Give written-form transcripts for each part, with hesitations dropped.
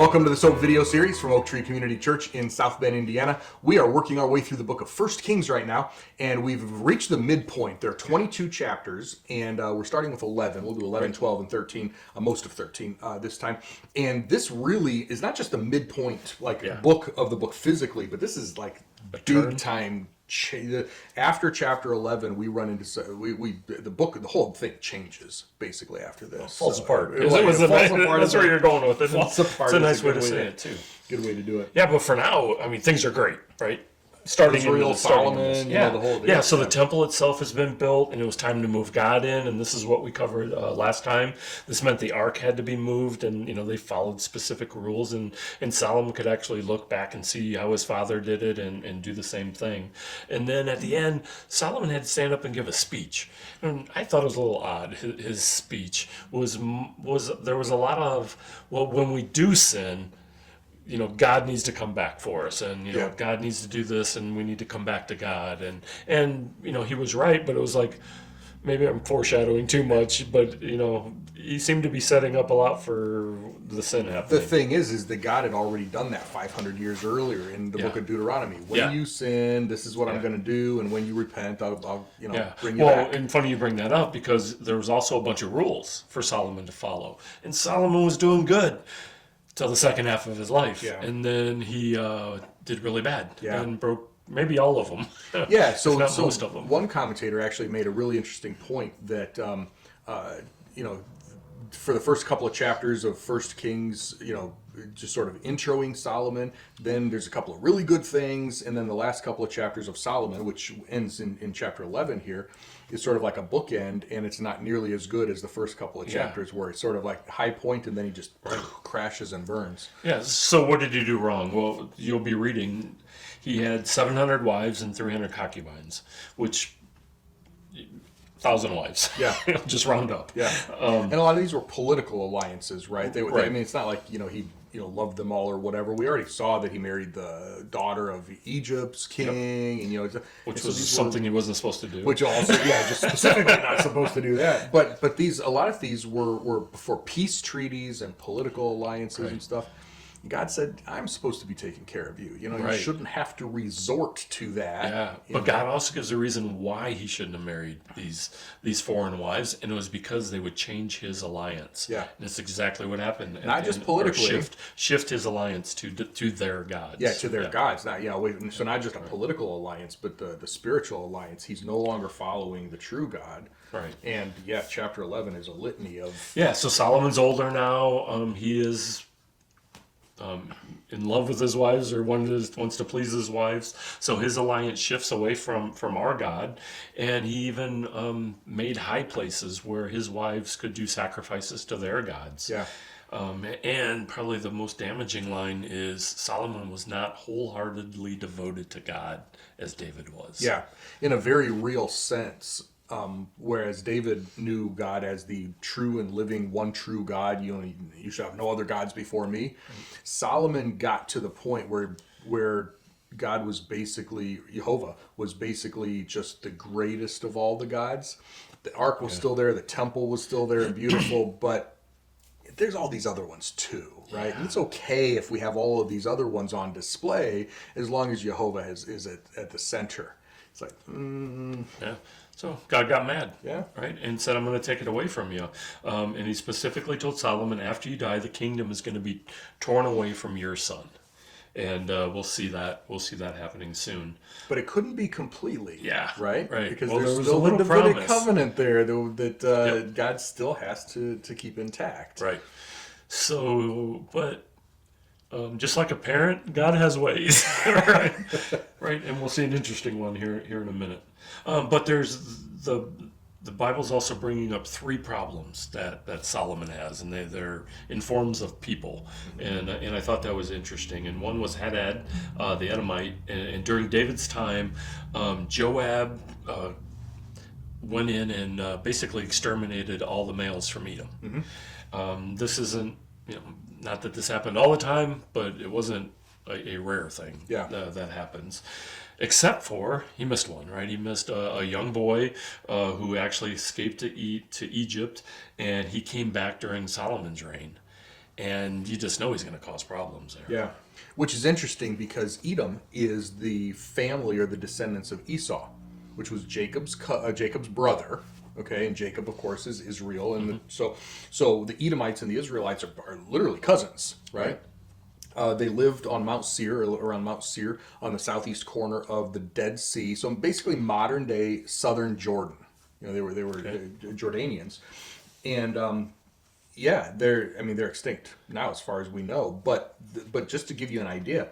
Welcome to the S.O.A.P video series from Oak Tree Community Church in South Bend, Indiana. We are working our way through the book of 1 Kings right now, and we've reached the midpoint. There are 22 chapters, and we're starting with 11. We'll do 11, 12, and 13, most of 13 this time. And this really is not just the midpoint, book of the book physically, but this is like big time. After chapter 11, we run into the whole thing changes basically after this. Falls apart. That's where you're going with it. Falls apart. It's a nice way to say it too. Good way to do it. Yeah, but for now, I mean, things are great, right? Starting Israel, Solomon, the whole deal. Yeah, so the temple itself has been built, and it was time to move God in, and this is what we covered last time. This meant the ark had to be moved, and they followed specific rules, and Solomon could actually look back and see how his father did it and do the same thing. And then at the end, Solomon had to stand up and give a speech, and I thought it was a little odd. His speech was there was a lot of, well, when we do sin, God needs to come back for us, and God needs to do this, and we need to come back to God, and he was right, but it was like, maybe I'm foreshadowing too much, but he seemed to be setting up a lot for the sin happening. The thing is that God had already done that 500 years earlier in the book of Deuteronomy. When you sin, this is what I'm going to do, and when you repent, I'll bring you back. Well, and funny you bring that up, because there was also a bunch of rules for Solomon to follow, and Solomon was doing good till the second half of his life, and then he did really bad and broke maybe all of them. So most of them. One commentator actually made a really interesting point that for the first couple of chapters of 1 Kings, just sort of introing Solomon, then there's a couple of really good things, and then the last couple of chapters of Solomon, which ends in chapter 11 here, is sort of like a bookend, and it's not nearly as good as the first couple of chapters where it's sort of like high point and then he just crashes and burns. Yeah, so what did he do wrong? Well, you'll be reading, he had 700 wives and 300 concubines, which 1,000 wives. Yeah. Just round up. Yeah. And a lot of these were political alliances, right? I mean, it's not like, he loved them all or whatever. We already saw that he married the daughter of Egypt's king, and which was something he wasn't supposed to do. Which also, just specifically not supposed to do that. But a lot of these were for peace treaties and political alliances and stuff. God said, I'm supposed to be taking care of you. You shouldn't have to resort to that. Yeah, but God also gives a reason why he shouldn't have married these foreign wives, and it was because they would change his alliance. Yeah. And that's exactly what happened. Not just politically. Shift his alliance to their gods. Yeah, to their gods. So not just a political alliance, but the spiritual alliance. He's no longer following the true God. Right. And chapter 11 is a litany of... Yeah, so Solomon's older now. He is... in love with his wives, or wants to please his wives, so his alliance shifts away from our God, and he even made high places where his wives could do sacrifices to their gods. Yeah. And probably the most damaging line is Solomon was not wholeheartedly devoted to God as David was. Yeah, in a very real sense. Whereas David knew God as the true and living one true God, you shall have no other gods before me. Solomon got to the point where God was basically, Jehovah was basically just the greatest of all the gods. The ark was still there, the temple was still there and beautiful, but there's all these other ones too, right? Yeah. And it's okay if we have all of these other ones on display as long as Jehovah is at the center. It's like, Yeah. So God got mad, right? And said, I'm going to take it away from you. And he specifically told Solomon, after you die, the kingdom is going to be torn away from your son. And we'll see that happening soon. But it couldn't be completely, right? Because there's still the Davidic promise. covenant there that God still has to keep intact. Right. So, but... just like a parent, God has ways, right? And we'll see an interesting one here in a minute. But there's the Bible's also bringing up three problems that Solomon has, and they're in forms of people, and I thought that was interesting. And one was Hadad, the Edomite, and during David's time, Joab went in and basically exterminated all the males from Edom. Mm-hmm. This isn't, not that this happened all the time, but it wasn't a rare thing that happens. Except for, he missed one, right? He missed a young boy who actually escaped to Egypt, and he came back during Solomon's reign. and you just know he's going to cause problems there. Yeah, which is interesting because Edom is the family or the descendants of Esau, which was Jacob's brother. Okay, and Jacob, of course, is Israel, and so the Edomites and the Israelites are literally cousins, right? They lived on Mount Seir, around Mount Seir, on the southeast corner of the Dead Sea. So basically, modern day southern Jordan. They were Jordanians, and they're extinct now as far as we know. But just to give you an idea,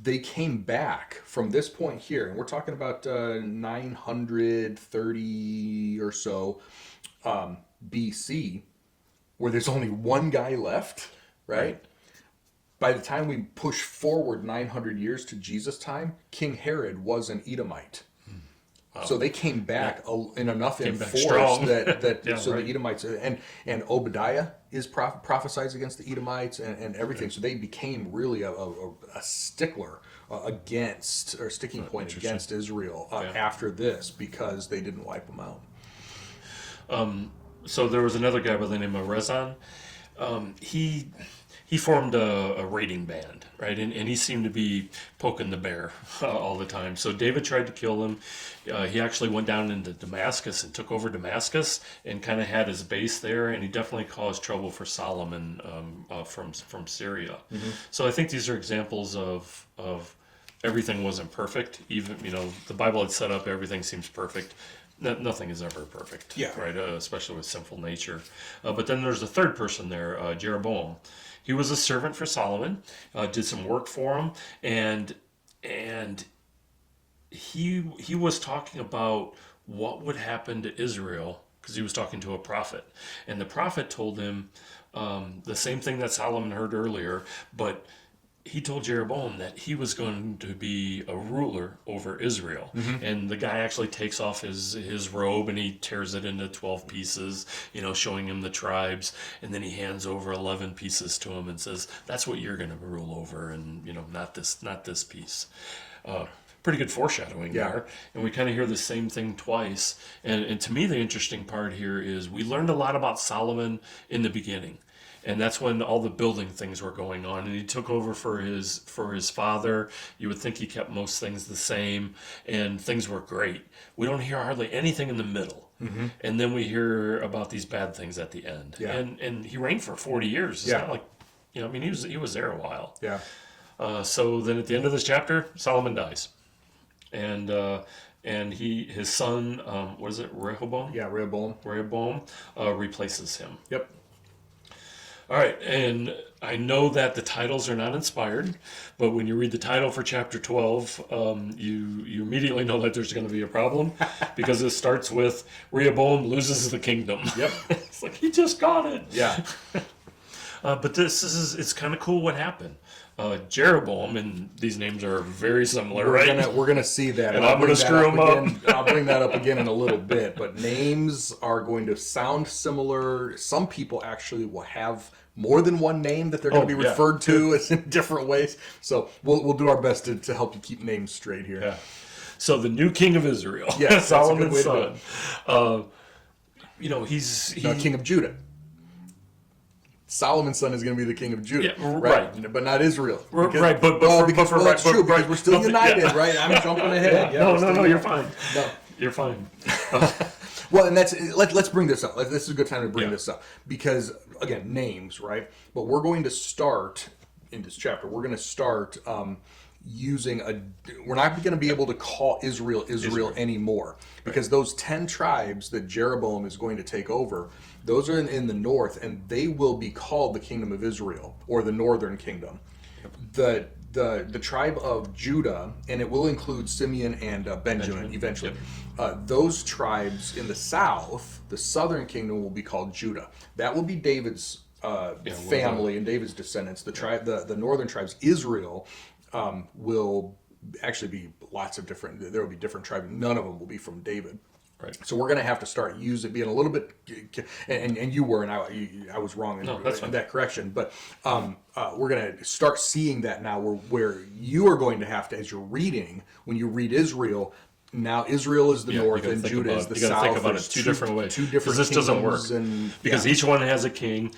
they came back from this point here, and we're talking about 930 or so BC, where there's only one guy left, right? By the time we push forward 900 years to Jesus' time, King Herod was an Edomite. Wow. So they came back in enough in force that the Edomites and Obadiah is prophesies against the Edomites and everything. Right. So they became really a stickler against, or sticking point against Israel after this, because they didn't wipe them out. So there was another guy by the name of Rezon. He formed a raiding band, right? And he seemed to be poking the bear all the time. So David tried to kill him. He actually went down into Damascus and took over Damascus and kind of had his base there. And he definitely caused trouble for Solomon from Syria. Mm-hmm. So I think these are examples of everything wasn't perfect. Even, the Bible had set up everything seems perfect. Nothing is ever perfect, right? Especially with sinful nature. But then there's a third person there, Jeroboam. He was a servant for Solomon, did some work for him, and he was talking about what would happen to Israel, because he was talking to a prophet, and the prophet told him the same thing that Solomon heard earlier, but he told Jeroboam that he was going to be a ruler over Israel. Mm-hmm. And the guy actually takes off his robe and he tears it into 12 pieces, showing him the tribes. And then he hands over 11 pieces to him and says, that's what you're going to rule over, and, not this piece. Pretty good foreshadowing there. And we kind of hear the same thing twice. And to me, the interesting part here is we learned a lot about Solomon in the beginning. And that's when all the building things were going on, and he took over for his father. You would think he kept most things the same, and things were great. We don't hear hardly anything in the middle, mm-hmm. and then we hear about these bad things at the end. Yeah. And he reigned for 40 years. It's not like, he was there a while. Yeah. So then at the end of this chapter, Solomon dies, and his son, what is it, Rehoboam? Yeah, Rehoboam. Rehoboam replaces him. Yep. All right, and I know that the titles are not inspired, but when you read the title for chapter 12, you immediately know that there's going to be a problem, because it starts with loses the kingdom. Yep. It's like, he just got it. Yeah. But it's kind of cool what happened. Jeroboam, and these names are very similar, right? We're gonna see that, and I'm gonna screw them up. I'll bring that up again in a little bit. But names are going to sound similar. Some people actually will have more than one name that they're going to be referred to in different ways. So we'll do our best to help you keep names straight here. Yeah. So the new king of Israel, Solomon's son. He's king of Judah. Solomon's son is going to be the king of Judah, right? But not Israel. Right, but that's true, because we're still united, right? I'm jumping ahead. No, you're fine. No, you're fine. Well, and let's bring this up. This is a good time to bring this up, because again, names, right? But we're going to start in this chapter. We're going to start using we're not going to be able to call Israel anymore, because those 10 tribes that Jeroboam is going to take over, those are in the north, and they will be called the kingdom of Israel, or the northern kingdom. Yep. The tribe of Judah, and it will include Simeon and Benjamin eventually. Yep. Those tribes in the south, the southern kingdom, will be called Judah. That will be David's family and David's descendants. The northern tribes, Israel, will actually be lots of different. There will be different tribes. None of them will be from David. Right. So we're going to have to start being a little bit, and you were, and I was wrong in that correction. But we're going to start seeing that now, where you are going to have to, as you're reading, when you read Israel, now Israel is the north and Judah is the south. You got to think about it two different ways. Two different. Because this doesn't work. Because each one has a king.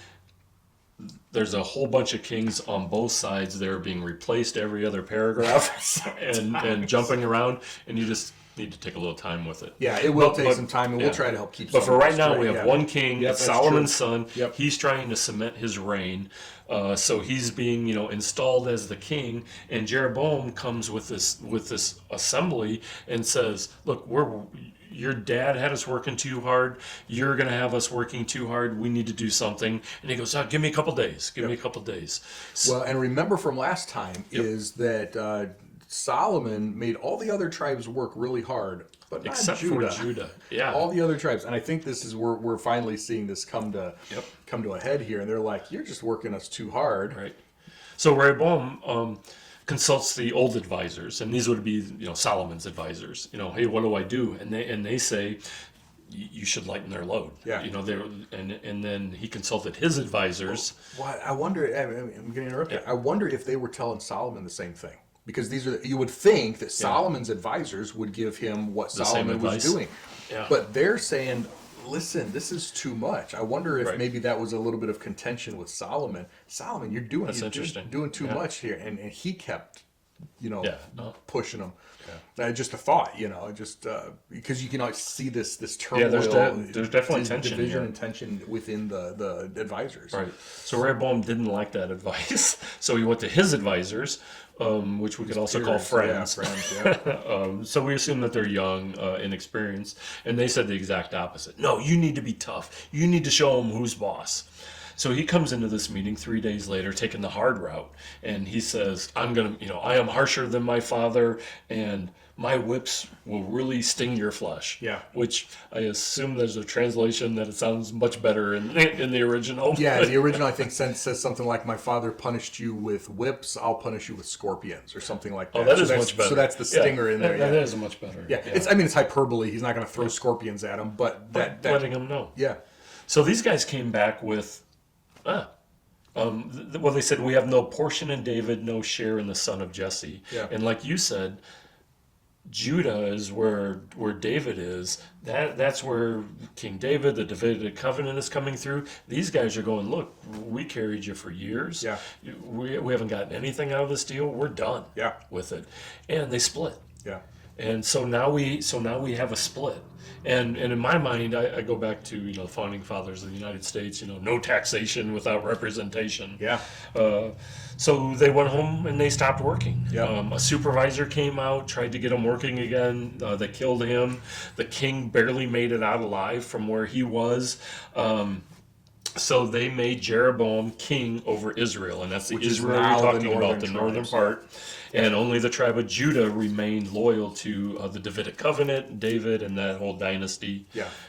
there's a whole bunch of kings on both sides. They're being replaced every other paragraph and jumping around, and you just need to take a little time with it. Yeah, it will take some time, and we'll try to help keep. But for right now, straight. we have one king. Yep, it's that's Solomon's true. son. Yep. He's trying to cement his reign. So he's being, installed as the king. And Jeroboam comes with this assembly and says, "Look, your dad had us working too hard. You're going to have us working too hard. We need to do something." And he goes, "Give me a couple days. Give me a couple days." Well, and remember from last time is that Solomon made all the other tribes work really hard, but not Except Judah. for Judah. Yeah. All the other tribes, and I think this is where we're finally seeing this come to a head here. And they're like, "You're just working us too hard." Right. So Rehoboam consults the old advisors, and these would be Solomon's advisors. Hey, what do I do? And they say, you should lighten their load. Yeah. And then he consulted his advisors. Well, I wonder. I'm getting interrupted. I wonder if they were telling Solomon the same thing, because you would think that Solomon's advisors would give him what Solomon was doing, but they're saying, "Listen, this is too much." I wonder if maybe that was a little bit of contention with Solomon. Solomon, you're doing too much here, and he kept, pushing them. Just a thought, just because you can see this turmoil. Yeah, there's definitely tension division here. and tension within the advisors. Right. So Rehoboam didn't like that advice, so he went to his advisors, which we could also call friends. Yeah, friends. Yeah. So we assume that they're young, inexperienced, and they said the exact opposite. No, you need to be tough. You need to show them who's boss. So he comes into this meeting 3 days later, taking the hard route, and he says, I am harsher than my father, and my whips will really sting your flesh. Yeah. Which I assume there's a translation that it sounds much better in the original. Yeah, the original I think says something like, "My father punished you with whips, I'll punish you with scorpions," or something like that. Oh, that is much better. So that's the stinger in there. That is much better. Yeah, it's hyperbole. He's not going to throw scorpions at him, but letting him know. Yeah. So these guys came back with, they said, "We have no portion in David, no share in the son of Jesse." Yeah. And like you said, Judah is where David is. That's where King David, the Davidic covenant, is coming through. These guys are going, "Look, we carried you for years. Yeah. We haven't gotten anything out of this deal. We're done with it." And they split. Yeah. And so now we have a split. And in my mind, I go back to the founding fathers of the United States. No taxation without representation. Yeah. So they went home and they stopped working. Yeah. A supervisor came out, tried to get him working again. They killed him. The king barely made it out alive from where he was. So they made Jeroboam king over Israel, and that's the Israel we're talking about, the northern part. And only the tribe of Judah remained loyal to the Davidic covenant, David, and that whole dynasty,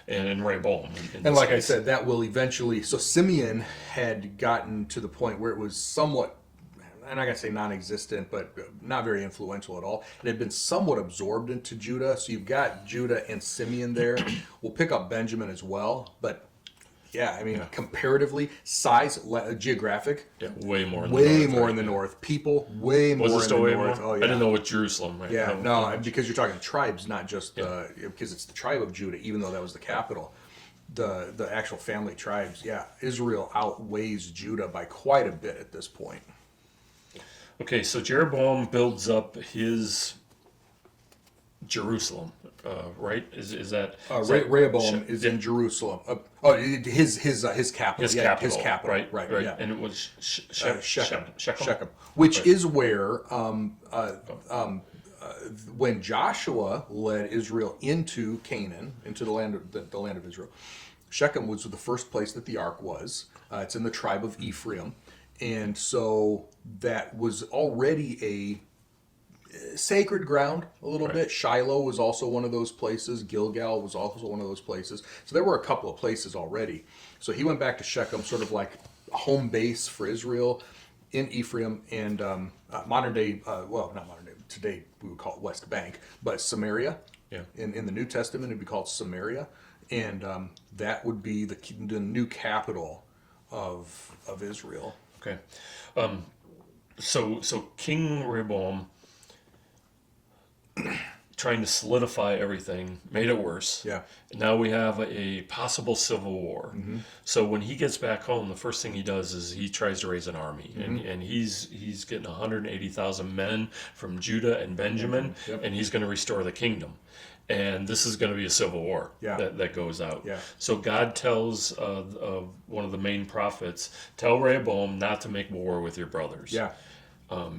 and Rehoboam. And like I said, that will eventually. So Simeon had gotten to the point where it was somewhat, I'm not going to say non-existent, but not very influential at all. It had been somewhat absorbed into Judah. So you've got Judah and Simeon there. We'll pick up Benjamin as well, but comparatively, size, geographic, way more in the north. People, way more in the north. Oh, yeah. I didn't know what Jerusalem. Right? Yeah, no, because you're talking tribes, not just because it's the tribe of Judah, even though that was the capital. The actual family tribes, Israel outweighs Judah by quite a bit at this point. Okay, so Jeroboam builds up his Jerusalem, right? Is that Rehoboam is in Jerusalem? His capital. His capital. Right. Yeah. And it was Shechem, which is where when Joshua led Israel into Canaan, into the land of Israel, Shechem was the first place that the ark was. It's in the tribe of Ephraim, and so that was already a sacred ground a little bit. Shiloh was also one of those places. Gilgal was also one of those places. So there were a couple of places already. So he went back to Shechem, sort of like a home base for Israel in Ephraim, and modern day, not modern day, today we would call it West Bank, but Samaria. Yeah. In the New Testament, it would be called Samaria, and that would be the new capital of Israel. Okay. So King Rehoboam trying to solidify everything, made it worse. Yeah. Now we have a possible civil war. So when he gets back home, the first thing he does is he tries to raise an army, and he's getting 180,000 men from Judah and Benjamin, Yep. and he's going to restore the kingdom. And this is going to be a civil war that goes out. Yeah. So God tells one of the main prophets, tell Rehoboam not to make war with your brothers. Yeah.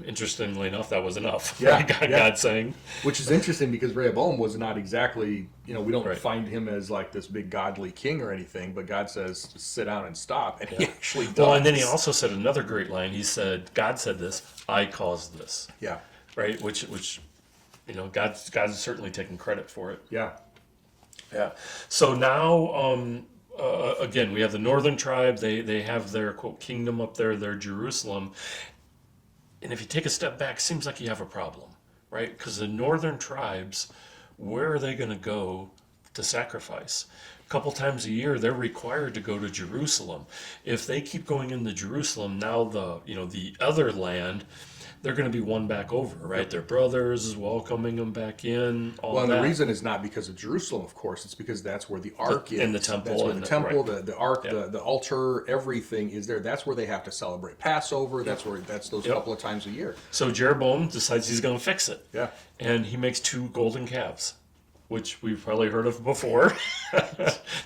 Interestingly enough, that was enough. Yeah, God, yeah. God saying. Which is interesting because Rehoboam was not exactly, we don't Right. find him as like this big godly king or anything, but God says, sit down and stop. And he actually does. Well, and then he also said another great line. He said, God said this, I caused this. Yeah. Right? Which God's certainly taking credit for it. Yeah. Yeah. So now, again, we have the northern tribe. They have their, quote, kingdom up there, their Jerusalem. And if you take a step back, seems like you have a problem, right? Because the northern tribes, where are they going to go to sacrifice? A couple times a year, they're required to go to Jerusalem. If they keep going into Jerusalem, now the other land, they're going to be won back over, right? Yep. Their brothers is welcoming them back in. All And that. the reason is not because of Jerusalem, of course. It's because that's where the ark is. And the temple. That's where the temple, right. the ark, Yeah. the altar, everything is there. That's where they have to celebrate Passover. That's those Yep. couple of times a year. So Jeroboam decides he's going to fix it. Yeah. And he makes 2 golden calves, which we've probably heard of before.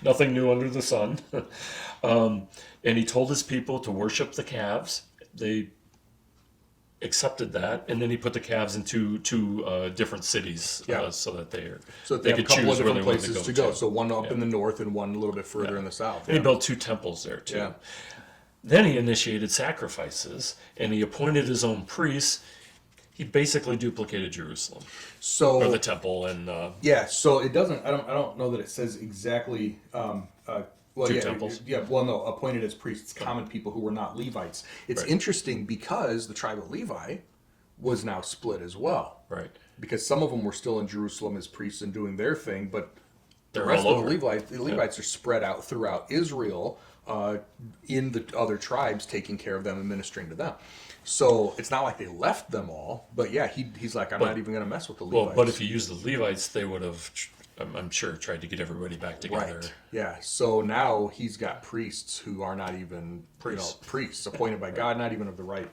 Nothing new under the sun. And he told his people to worship the calves. They accepted that, and then he put the calves in two different cities, Yeah. so that they Have a could couple of choose where different they wanted places to to go. to. So one up in the north and one a little bit further Yeah. in the south. And he built 2 temples there too. Yeah. Then he initiated sacrifices, and he appointed his own priests. He basically duplicated Jerusalem, or the So temple, and yeah, so it doesn't. I don't know that it says exactly. Well, 2 yeah, temples. yeah. Well, no, appointed as priests, common people who were not Levites. It's Right. interesting because the tribe of Levi was now split as well. right. Because some of them were still in Jerusalem as priests and doing their thing, but the They're rest all of over. the Levites are spread out throughout Israel, in the other tribes, taking care of them and ministering to them. So it's not like they left them all, but yeah, he's like, I'm not even going to mess with the Levites. Well, but if you use the Levites, they would have, I'm sure, tried to get everybody back together. Right. Yeah. So now he's got priests who are not even Priests. priests appointed by God, not even of the right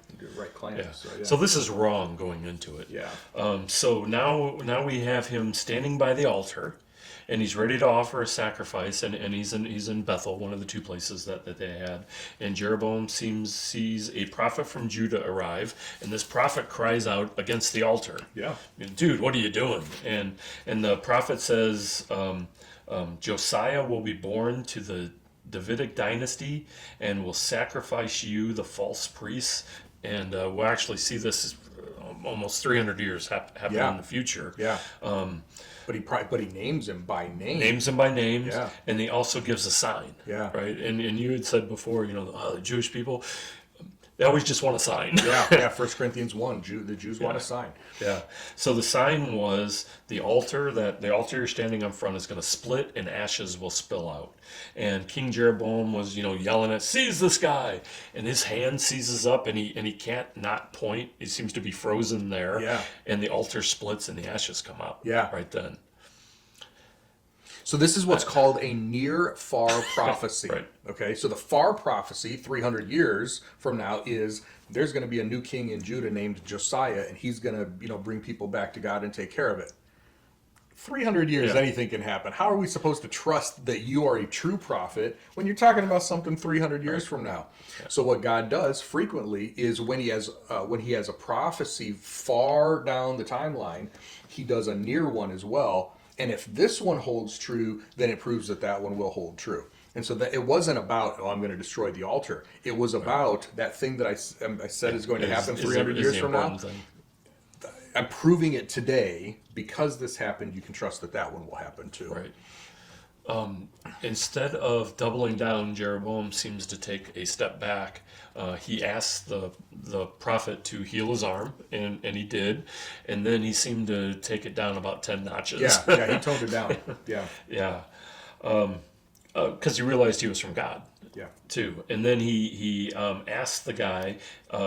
clan. Yeah. So, yeah. So this is wrong going into it. Yeah. So now we have him standing by the altar, and he's ready to offer a sacrifice, and he's in Bethel, one of the 2 places that they had. And Jeroboam sees a prophet from Judah arrive, and this prophet cries out against the altar. Yeah. Dude, what are you doing? And the prophet says, Josiah will be born to the Davidic dynasty and will sacrifice you, the false priests. And we'll actually see this almost 300 years happen Yeah. in the future. Yeah. But he names him by name. Names him by names, Yeah. and he also gives a sign. Yeah. Right. And you had said before, the Jewish people, they always just want a sign. Yeah. 1 Corinthians 1. The Jews want a sign. Yeah. So the sign was the altar you're standing in front is going to split and ashes will spill out. And King Jeroboam was, yelling at, seize this guy. And his hand seizes up and he can't not point. He seems to be frozen there. Yeah. And the altar splits and the ashes come out. Yeah. Right then. So this is what's called a near-far prophecy. Right. Okay, so the far prophecy, 300 years from now, is there's going to be a new king in Judah named Josiah, and he's going to, bring people back to God and take care of it. 300 years, Yeah. anything can happen. How are we supposed to trust that you are a true prophet when you're talking about something 300 years from now? Yeah. So what God does frequently is when he has a prophecy far down the timeline, he does a near one as well. And if this one holds true, then it proves that one will hold true. And so that it wasn't about, I'm going to destroy the altar. It was about that thing that I said is going to happen 300 years from now. I'm proving it today. Because this happened, you can trust that one will happen too. Right. Instead of doubling down, Jeroboam seems to take a step back. He asked the prophet to heal his arm, and he did. And then he seemed to take it down about 10 notches. Yeah, he toned it down. Yeah. Yeah. Because he realized he was from God. Yeah. too. And then he asked the guy,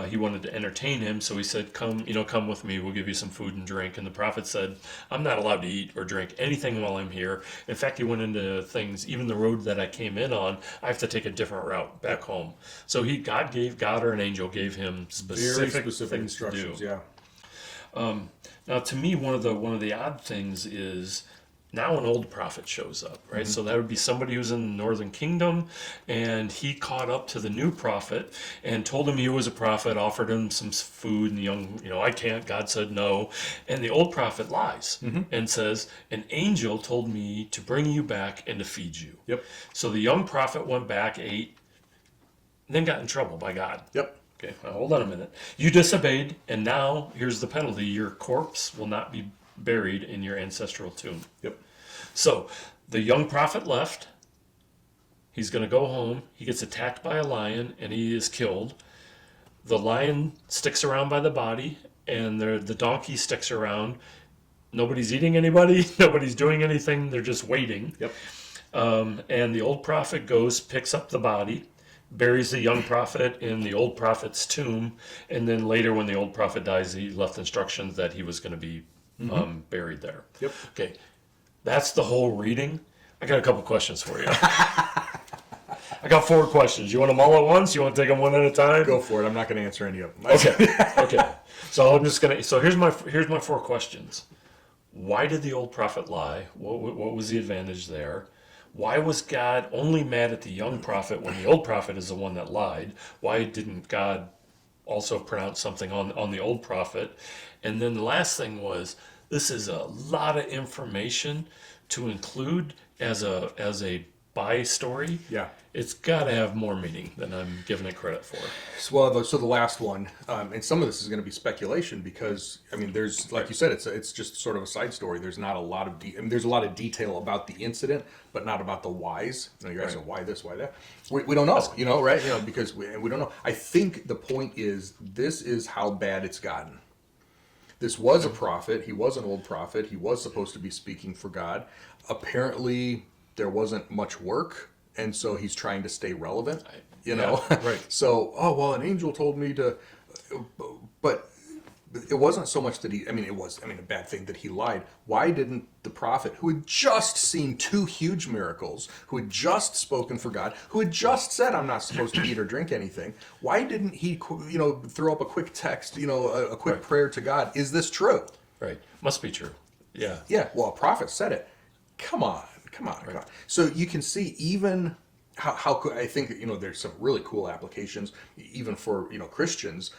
he wanted to entertain him, so he said, come with me, we'll give you some food and drink. And the prophet said, I'm not allowed to eat or drink anything while I'm here. In fact, he went into things, even the road that I came in on, I have to take a different route back home. So God or an angel gave him Very specific things instructions. to do. Yeah. Now, to me, one of the odd things is now an old prophet shows up, right? So that would be somebody who's in the northern kingdom, and he caught up to the new prophet and told him he was a prophet, offered him some food, and the young, I can't. God said no, and the old prophet lies and says, an angel told me to bring you back and to feed you. Yep. So the young prophet went back, ate, and then got in trouble by God. Yep. Okay, now hold on a minute. You disobeyed, and now here's the penalty. Your corpse will not be buried in your ancestral tomb. Yep. So the young prophet left. He's going to go home. He gets attacked by a lion, and he is killed. The lion sticks around by the body, and the donkey sticks around. Nobody's eating anybody. Nobody's doing anything. They're just waiting. Yep. And the old prophet goes, picks up the body, buries the young prophet in the old prophet's tomb, and then later when the old prophet dies, he left instructions that he was going to be buried there. Yep. Okay, that's the whole reading. I got a couple questions for you. I got 4 questions. You want them all at once? You want to take them one at a time? Go for it. I'm not going to answer any of them. Okay. So I'm just gonna. So here's my 4 questions. Why did the old prophet lie? What was the advantage there? Why was God only mad at the young prophet when the old prophet is the one that lied? Why didn't God also pronounce something on the old prophet? And then the last thing was, this is a lot of information to include as a by story. Yeah. It's got to have more meaning than I'm giving it credit for. So the last one, and some of this is going to be speculation because there's, like you said, it's just sort of a side story. There's not a lot of there's a lot of detail about the incident, but not about the whys. You guys say why this, why that. We don't know, right? Because we don't know. I think the point is this is how bad it's gotten. This was a prophet. He was an old prophet. He was supposed to be speaking for God. Apparently, there wasn't much work. And so he's trying to stay relevant, Right. So, an angel told me to, but it wasn't so much that it was a bad thing that he lied. Why didn't the prophet, who had just seen 2 huge miracles, who had just spoken for God, who had just said, I'm not supposed to eat or drink anything, why didn't he, throw up a quick text, a quick prayer to God? Is this true? Right. Must be true. Yeah. Yeah. Well, a prophet said it. Come on. So you can see even how I think there's some really cool applications even for Christians.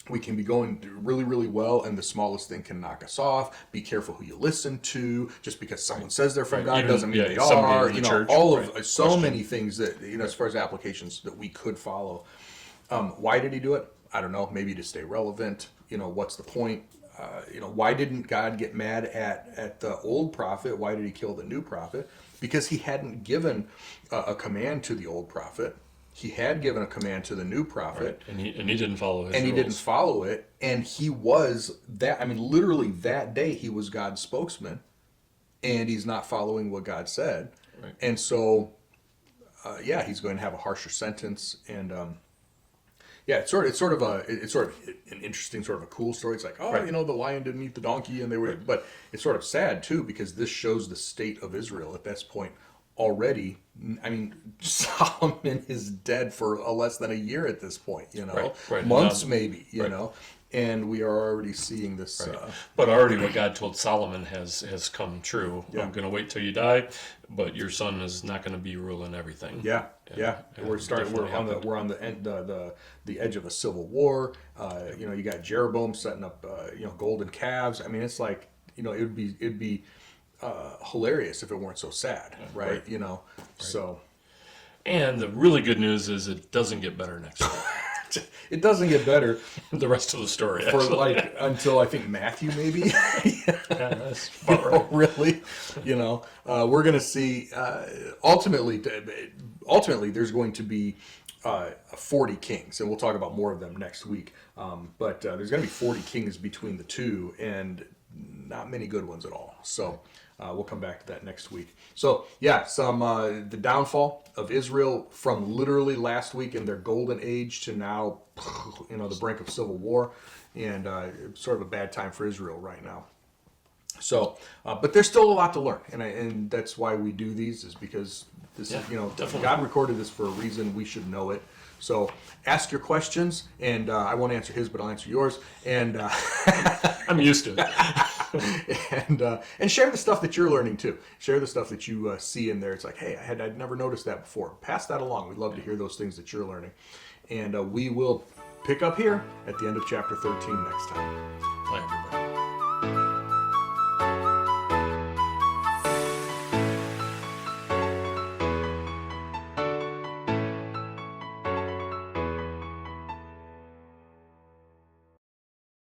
We can be going really, really well, and the smallest thing can knock us off. Be careful who you listen to. Just because someone says they're from God doesn't mean they are. All of so many things that as far as applications that we could follow. Why did he do it? I don't know. Maybe to stay relevant. What's the point? Why didn't God get mad at the old prophet? Why did he kill the new prophet? Because he hadn't given a command to the old prophet. He had given a command to the new prophet. Right. And he didn't follow his rules. He didn't follow it. And he was that, literally that day he was God's spokesman. And he's not following what God said. Right. And so, he's going to have a harsher sentence. And, it's sort of an interesting, sort of a cool story. It's like, the lion didn't eat the donkey, and they were, but it's sort of sad too because this shows the state of Israel at this point already. Solomon is dead for less than a year at this point. Right. Months maybe. And we are already seeing this. Right. But already what God told Solomon has come true. Yeah. I'm going to wait till you die, but your son is not going to be ruling everything. Yeah. We're on the end, the edge of a civil war. You got Jeroboam setting up golden calves. It's like it'd be hilarious if it weren't so sad, right? So. And the really good news is it doesn't get better next week. It doesn't get better. The rest of the story, actually. Until I think Matthew, maybe. That's right. Really, we're going to see. Ultimately, there's going to be 40 kings, and we'll talk about more of them next week. But there's going to be 40 kings between the two, and not many good ones at all. So we'll come back to that next week. So yeah, the downfall of Israel from literally last week in their golden age to now, the brink of civil war, and sort of a bad time for Israel right now. So, but there's still a lot to learn, and that's why we do these, is because this is, definitely. God recorded this for a reason. We should know it. So ask your questions, and I won't answer his, but I'll answer yours. And I'm used to it. and share the stuff that you're learning too. Share the stuff that you see in there. It's like, hey, I'd never noticed that before. Pass that along. We'd love to hear those things that you're learning. And we will pick up here at the end of chapter 13 next time. Bye, everybody.